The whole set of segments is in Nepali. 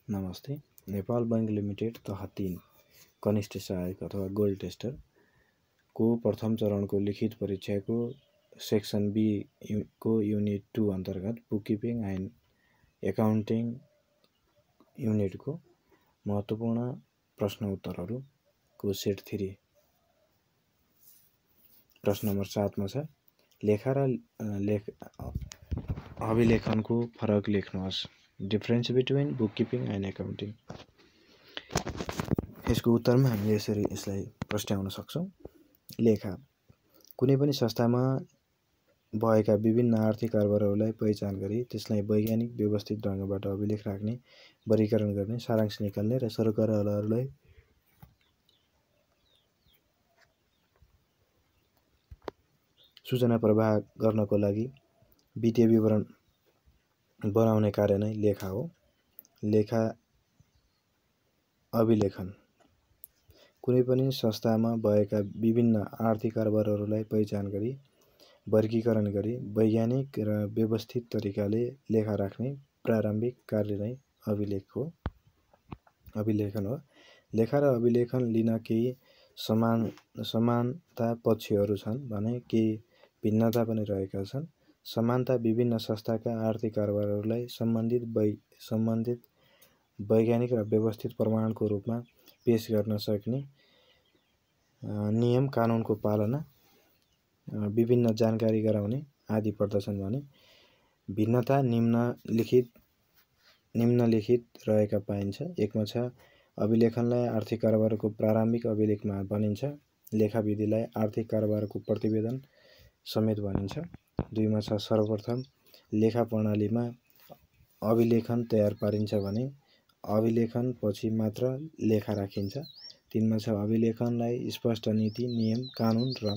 नमस्ते। नेपाल बैंक लिमिटेड तह 3 कनिष्ठ सहायक अथवा गोल्ड टेस्टर को प्रथम चरणको लिखित परीक्षाको सेक्सन बी को युनिट 2 अन्तर्गत बुककिपिङ एन्ड एकाउन्टिङ युनिटको महत्त्वपूर्ण प्रश्न उत्तरहरूको सेट 3 प्रश्न नम्बर 7 मा छ। लेखा र अभिलेखनको फरक लेख्नुहोस्। Difference between bookkeeping and accounting. यसको उत्तरमा हामीले यसलाई प्रश्नाउन सक्छौं। लेखा कुनै पनि संस्थामा भएका विभिन्न आर्थिक कारबारहरूलाई पहिचान गरी त्यसलाई वैज्ञानिक व्यवस्थित ढङ्गबाट अभिलेख राख्ने, वर्गीकरण गर्ने, सारांश निकाल्ने र सरकारवालाहरूलाई सूचना प्रवाह गर्नको लागि वित्तीय विवरण बनाउने कार्य नै लेखा हो। लेखा अभिलेखन कुनै पनि संस्थामा भएका विभिन्न आर्थिक कारबारहरूलाई पहिचान गरी वर्गीकरण गरी वैज्ञानिक र व्यवस्थित तरिकाले लेखा राख्ने प्रारम्भिक कार्य नै अभिलेखन हो। लेखा र अभिलेखन लिन केही समानता पक्षहरू छन् भने केही भिन्नता पनि रहेका छन्। समानता विभिन्न संस्थाका आर्थिक कारबारहरूलाई सम्बन्धित वैज्ञानिक र व्यवस्थित प्रमाणको रूपमा पेश गर्न सक्ने नियम कानुनको पालना, विभिन्न जानकारी गराउने आदि पर्दछन् भने भिन्नता निम्नलिखित रहेका पाइन्छ। एकमा छ अभिलेखनलाई आर्थिक कारबारको प्रारम्भिक अभिलेखमा भनिन्छ। लेखा विधिलाई आर्थिक कारबारको प्रतिवेदन समेत भनिन्छ। 2 मा छ सर्वप्रथम लेखा प्रणालीमा अभिलेखन तयार पारिन्छ भने अभिलेखन पछि मात्र लेखा राखिन्छ। 3 मा छ अभिलेखनलाई स्पष्ट नीति, नियम, कानुन र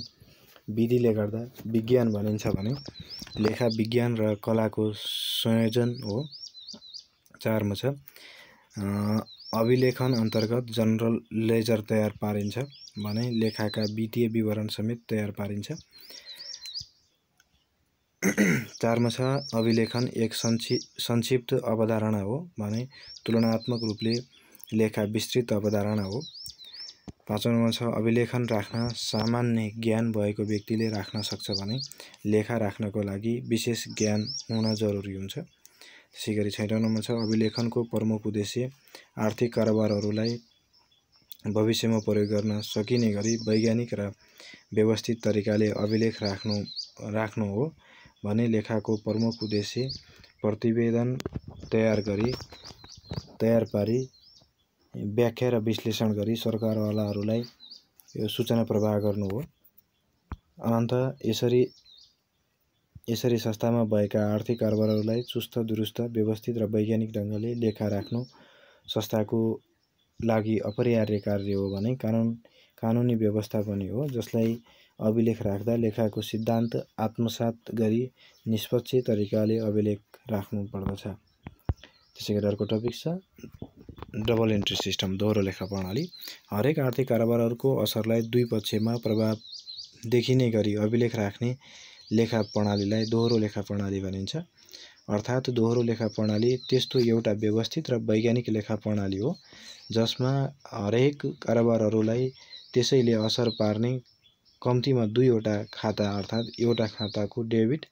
विधिले गर्दा विज्ञान भनिन्छ भने लेखा विज्ञान र कलाको संयोजन हो। 4 मा छ अभिलेखन अन्तर्गत जनरल लेजर तयार पारिन्छ भने लेखाका वित्तीय विवरण समेत तयार पारिन्छ। 4 मा छ अभिलेखन एक संक्षिप्त अवधारणा हो भने तुलनात्मक रूपले लेखा विस्तृत अवधारणा हो। 5 मा छ अभिलेखन राख्न सामान्य ज्ञान भएको व्यक्तिले राख्न सक्छ भने लेखा राख्नको लागि विशेष ज्ञान हुन जरुरी हुन्छ। त्यसैगरी 6 मा छ अभिलेखनको प्रमुख उद्देश्य आर्थिक कारोबारहरूलाई भविष्यमा प्रयोग गर्न सकिने गरी वैज्ञानिक र व्यवस्थित तरिकाले अभिलेख राख्नु हो भने लेखाको प्रमुख उद्देश्य प्रतिवेदन तयार पारी व्याख्या र विश्लेषण गरी सरकारवालाहरूलाई सूचना प्रवाह गर्नु हो। अनन्त यसरी संस्थामा भएका आर्थिक कारबारहरूलाई चुस्त दुरुस्त व्यवस्थित र वैज्ञानिक ढङ्गले लेखा राख्नु संस्थाको लागि अपरिहार्य कार्य हो भने कानुनी व्यवस्था पनि हो जसलाई अभिलेख राख्दा लेखाको सिद्धान्त आत्मसात गरी निष्पक्ष तरिकाले अभिलेख राख्नु पर्दछ। त्यसैगरी अर्को टपिक छ डबल एन्ट्री सिस्टम, दोहोरो लेखा प्रणाली। हरेक आर्थिक कारोबारहरूको असरलाई दुई पक्षमा प्रभाव देखिने गरी अभिलेख राख्ने लेखा प्रणालीलाई दोहोरो लेखा प्रणाली भनिन्छ। अर्थात् दोहोरो लेखा प्रणाली त्यस्तो एउटा व्यवस्थित र वैज्ञानिक लेखा प्रणाली हो जसमा हरेक कारोबारहरूलाई त्यसैले असर पार्ने कम्तीमा दुईवटा खाता अर्थात् एउटा खाताको डेबिट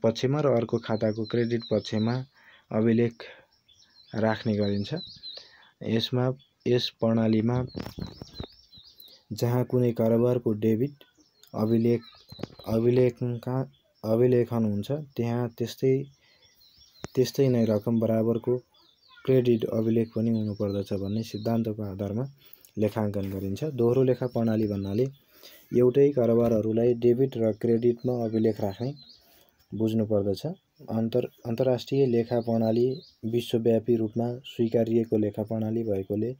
पक्षमा र अर्को खाताको क्रेडिट पक्षमा अभिलेख राख्ने गरिन्छ। यस प्रणालीमा जहाँ कुनै कारोबारको डेबिट अभिलेखन हुन्छ त्यहाँ त्यस्तै नै रकम बराबरको क्रेडिट अभिलेख पनि हुनुपर्दछ भन्ने सिद्धान्तको आधारमा लेखाङ्कन गरिन्छ। दोहोरो लेखा प्रणाली भन्नाले एउटै कारोबारहरूलाई डेबिट र क्रेडिटमा अभिलेख राख्ने बुझ्नुपर्दछ। अन्तर्राष्ट्रिय लेखा प्रणाली विश्वव्यापी रूपमा स्वीकारिएको लेखा प्रणाली भएकोले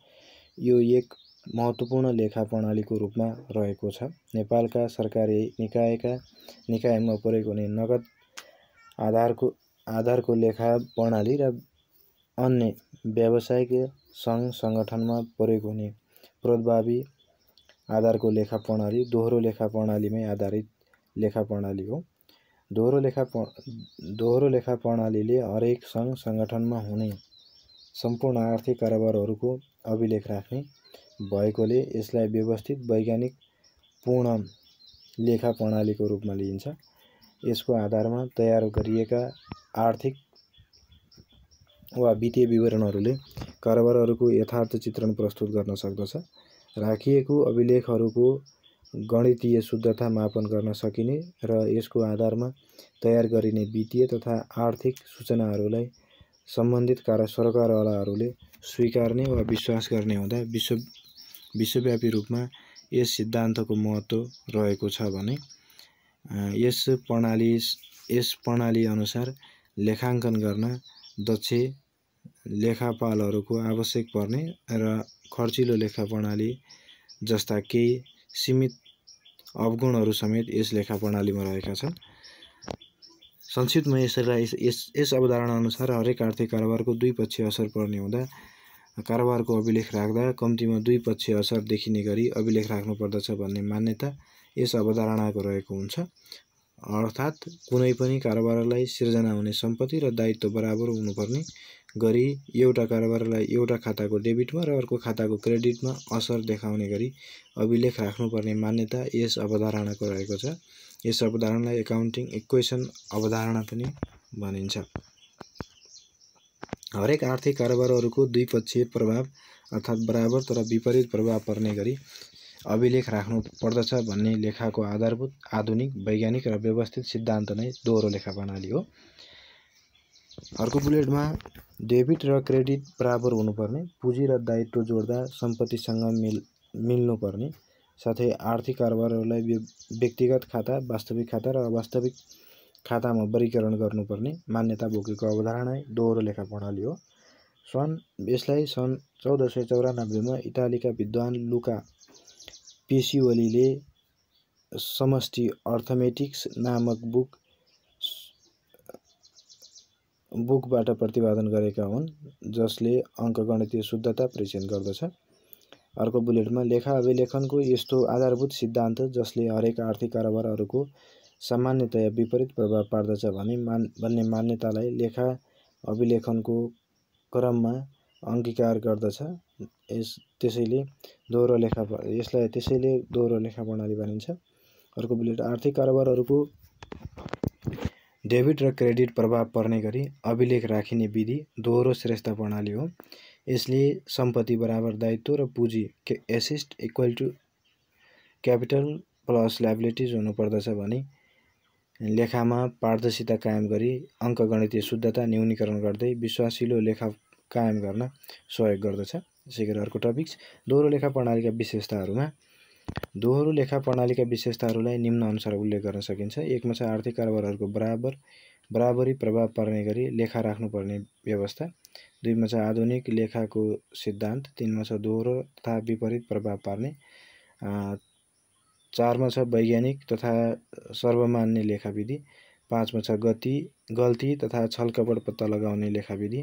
यो एक महत्त्वपूर्ण लेखा प्रणालीको रूपमा रहेको छ। नेपालका सरकारी निकायमा प्रयोग हुने नगद आधारको लेखा प्रणाली र अन्य व्यावसायिक सङ्घ सङ्गठनमा प्रयोग हुने प्रोद्भावी आधारको लेखा प्रणाली दोहोरो लेखा प्रणालीमै आधारित लेखा प्रणाली हो। दोहोरो लेखा प्रणालीले हरेक सङ्घ सङ्गठनमा हुने सम्पूर्ण आर्थिक कारोबारहरूको अभिलेख राख्ने भएकोले यसलाई व्यवस्थित वैज्ञानिक पूर्ण लेखा प्रणालीको रूपमा लिइन्छ। यसको आधारमा तयार गरिएका आर्थिक वा वित्तीय विवरणहरूले कारोबारहरूको यथार्थ चित्रण प्रस्तुत गर्न सक्दछ। राखिएको अभिलेखहरूको गणितीय शुद्धता मापन गर्न सकिने र यसको आधारमा तयार गरिने वित्तीय तथा आर्थिक सूचनाहरूलाई सम्बन्धित सरकारवालाहरूले स्वीकार्ने वा विश्वास गर्ने हुँदा विश्वव्यापी रूपमा यस सिद्धान्तको महत्त्व रहेको छ भने यस प्रणाली अनुसार लेखाङ्कन गर्न दक्ष लेखापालहरूको आवश्यक पर्ने र खर्चिलो लेखा प्रणाली जस्ता केही सीमित अवगुणहरू समेत यस लेखा प्रणालीमा रहेका छन्। संक्षिप्तमा यस अवधारणा अनुसार हरेक आर्थिक कारोबारको द्विपक्षीय असर पर्ने हुँदा कारोबारको अभिलेख राख्दा कम्तीमा द्विपक्षीय असर देखिने गरी अभिलेख राख्नुपर्दछ भन्ने मान्यता यस अवधारणाको रहेको हुन्छ। अर्थात् कुनै पनि कारोबारलाई सिर्जना हुने सम्पत्ति र दायित्व बराबर हुनुपर्ने गरी एउटा कारोबारलाई एउटा खाताको डेबिटमा र अर्को खाताको क्रेडिटमा असर देखाउने गरी अभिलेख राख्नुपर्ने मान्यता यस अवधारणाको रहेको छ। यस अवधारणालाई एकाउन्टिङ इक्वेसन अवधारणा पनि भनिन्छ। हरेक आर्थिक कारोबारहरूको द्विपक्षीय प्रभाव अर्थात् बराबर तर विपरीत प्रभाव पर्ने गरी अभिलेख राख्नु पर्दछ भन्ने लेखाको आधारभूत आधुनिक वैज्ञानिक र व्यवस्थित सिद्धान्त नै दोहोरो लेखा प्रणाली हो। अर्को बुलेटमा डेबिट र क्रेडिट बराबर हुनुपर्ने, पुँजी र दायित्व जोड्दा सम्पत्तिसँग मिल्नुपर्ने, साथै आर्थिक कारोबारहरूलाई व्यक्तिगत खाता, वास्तविक खाता र अवास्तविक खातामा वर्गीकरण गर्नुपर्ने मान्यता बोकेको अवधारणा दोहोरो लेखा प्रणाली हो। यसलाई सन् 1494 मा इटालीका विद्वान लुका पेसिओलीले समष्टि अर्थमेटिक्स नामक बुकबाट प्रतिपादन गरेका हुन्, जसले अङ्कगणितीय शुद्धता परीक्षण गर्दछ। अर्को बुलेटमा लेखा अभिलेखनको यस्तो आधारभूत सिद्धान्त जसले हरेक आर्थिक कारोबारहरूको सामान्यतया विपरीत प्रभाव पार्दछ भन्ने मान्यतालाई लेखा अभिलेखनको क्रममा अंगीकार गर्दछ। यसलाई दोहोरो लेखा प्रणाली भनिन्छ। अर्को बुलेट आर्थिक कारोबारहरूको डेबिट र क्रेडिट प्रभाव पर्ने गरी अभिलेख राखिने विधि दोहोरो श्रेष्ठ प्रणाली हो। यसले सम्पत्ति बराबर दायित्व र पुँजी asset equal to capital plus liabilities हुनुपर्दछ भनी लेखामा पारदर्शिता कायम गरी अङ्कगणितीय शुद्धता न्यूनीकरण गर्दै विश्वासिलो लेखा कायम गर्न सहयोग गर्दछ। यसैगरी अर्को टपिक्स दोहोरो लेखा प्रणालीका विशेषताहरूमा दोहोरो लेखा प्रणालीका विशेषताहरूलाई निम्न अनुसार उल्लेख गर्न सकिन्छ। 1 मा छ आर्थिक कारोबारहरूको बराबरी प्रभाव पर्ने गरी लेखा राख्नुपर्ने व्यवस्था। 2 मा छ आधुनिक लेखाको सिद्धान्त। 3 मा छ दोहोरो तथा विपरीत प्रभाव पार्ने। 4 मा छ वैज्ञानिक तथा सर्वमान्य लेखा विधि। 5 मा छ गल्ती तथा छलकपट पत्ता लगाउने लेखा विधि।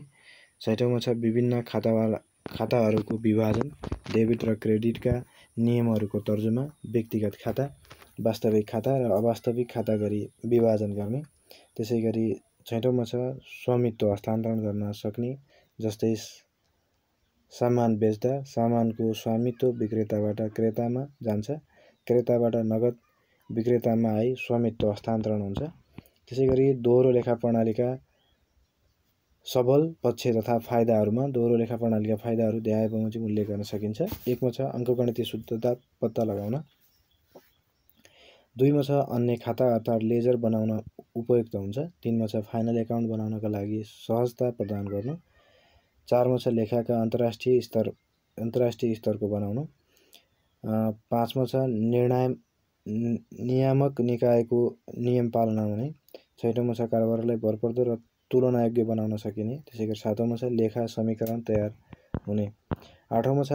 6 मा छ विभिन्न खाताहरूको विभाजन, डेबिट र क्रेडिटका नियमहरूको तर्जुमा, व्यक्तिगत खाता, वास्तविक खाता र अवास्तविक खाता गरी विभाजन गर्ने। त्यसैगरी 6 मा छ स्वामित्व हस्तान्तरण गर्न सक्ने, जस्तै सामान बेच्दा सामानको स्वामित्व विक्रेताबाट क्रेतामा जान्छ, क्रेताबाट नगद विक्रेतामा आई स्वामित्व हस्तान्तरण हुन्छ। त्यसैगरी दोहोरो लेखा प्रणालीका सबल पक्ष तथा फाइदाहरूमा दोहोरो लेखा प्रणालीका फाइदाहरू देखाएबमोजिम उल्लेख गर्न सकिन्छ। 1 मा छ अङ्कगणितीय शुद्धता पत्ता लगाउन। 2 मा छ अन्य खाता अर्थात् लेजर बनाउन उपयुक्त हुन्छ। 3 मा छ फाइनल एकाउन्ट बनाउनका लागि सहजता प्रदान गर्नु। 4 मा छ लेखाका अन्तर्राष्ट्रिय स्तरको बनाउनु। 5 मा छ नियामक निकायको नियम पालना हुने। 6 मा छ कारोबारलाई भरपर्दो र तुलनायोग्य बनाउन सकिने। त्यसैगरी 7 मा छ लेखा समीकरण तयार हुने। 8 मा छ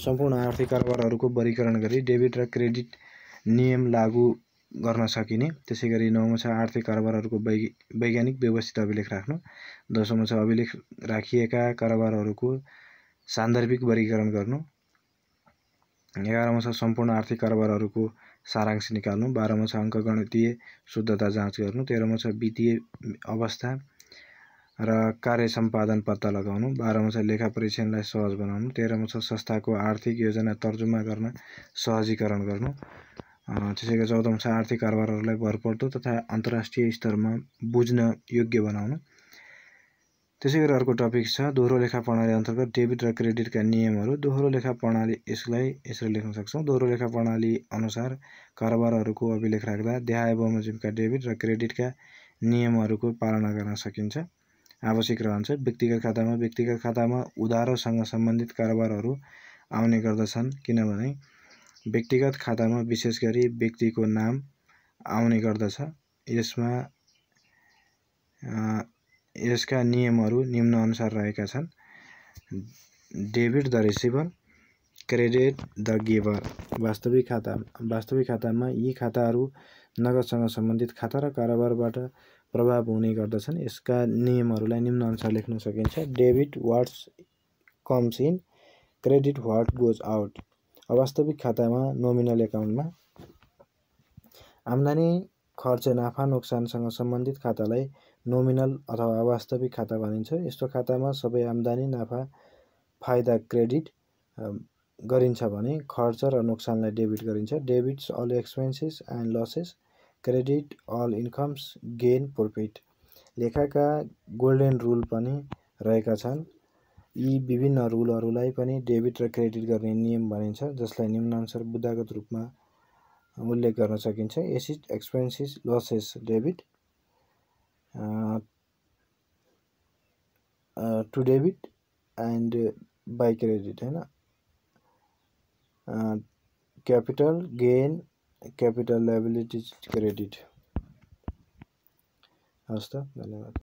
सम्पूर्ण आर्थिक कारोबारहरूको वर्गीकरण गरी डेबिट र क्रेडिट नियम लागू गर्न सकिने। त्यसैगरी 9 मा छ आर्थिक कारोबारहरूको वैज्ञानिक व्यवस्थित अभिलेख राख्नु। 10 मा छ अभिलेख राखिएका कारोबारहरूको सान्दर्भिक वर्गीकरण गर्नु। 11 मा छ सम्पूर्ण आर्थिक कारोबारहरूको सारांश निकाल्नु। 12 मा छ अङ्कगणितीय शुद्धता जाँच गर्नु। 13 मा छ वित्तीय अवस्था र कार्य सम्पादन पत्ता लगाउनु। 12 छ लेखा परीक्षणलाई सहज बनाउनु। 13 छ संस्थाको आर्थिक योजना तर्जुमा गर्न सहजीकरण गर्नु। त्यसैगरी 14 छ आर्थिक कारोबारहरूलाई भरपर्दो तथा अन्तर्राष्ट्रिय स्तरमा बुझ्न योग्य बनाउनु। त्यसैगरी अर्को टपिक छ दोहोरो लेखा प्रणाली अन्तर्गत डेबिट र क्रेडिटका नियमहरू। दोहोरो लेखा प्रणाली यसलाई यसरी लेख्न सक्छौँ। दोहोरो लेखा प्रणाली अनुसार कारोबारहरूको अभिलेख राख्दा देहाय बमोजिमका डेबिट र क्रेडिटका नियमहरूको पालना गर्न सकिन्छ, आवश्यक रहन्छ। व्यक्तिगत खातामा उधारोसँग सम्बन्धित कारोबारहरू आउने गर्दछन्, किनभने व्यक्तिगत खातामा विशेष गरी व्यक्तिको नाम आउने गर्दछ। यसका नियमहरू निम्नअनुसार रहेका छन्। Debit the receiver, credit the giver. वास्तविक खातामा यी खाताहरू नगदसँग सम्बन्धित खाता र कारोबारबाट प्रभाव हुने गर्दछन्। यसका नियमहरूलाई निम्नअनुसार लेख्न सकिन्छ। Debit what's comes in, credit what goes out. अवास्तविक खातामा नोमिनल एकाउन्टमा आम्दानी खर्च नाफा नोक्सानसँग सम्बन्धित खातालाई नोमिनल अथवा अवास्तविक खाता भनिन्छ। यस्तो खातामा सबै आम्दानी नाफा फाइदा क्रेडिट गरिन्छ भने खर्च र नोक्सानलाई डेबिट गरिन्छ। Debits all expenses and losses, credit all incomes gain profit. लेखाका गोल्डन रुल पनि रहेका छन्। यी विभिन्न रुलहरूलाई पनि डेबिट र क्रेडिट गर्ने नियम भनिन्छ, जसलाई निम्नानुसार बुदागत रूपमा उल्लेख गर्न सकिन्छ। Asset, expenses, losses debit, to debit and by credit हैन। Capital gain, capital liabilities credit. हस् त, धन्यवाद।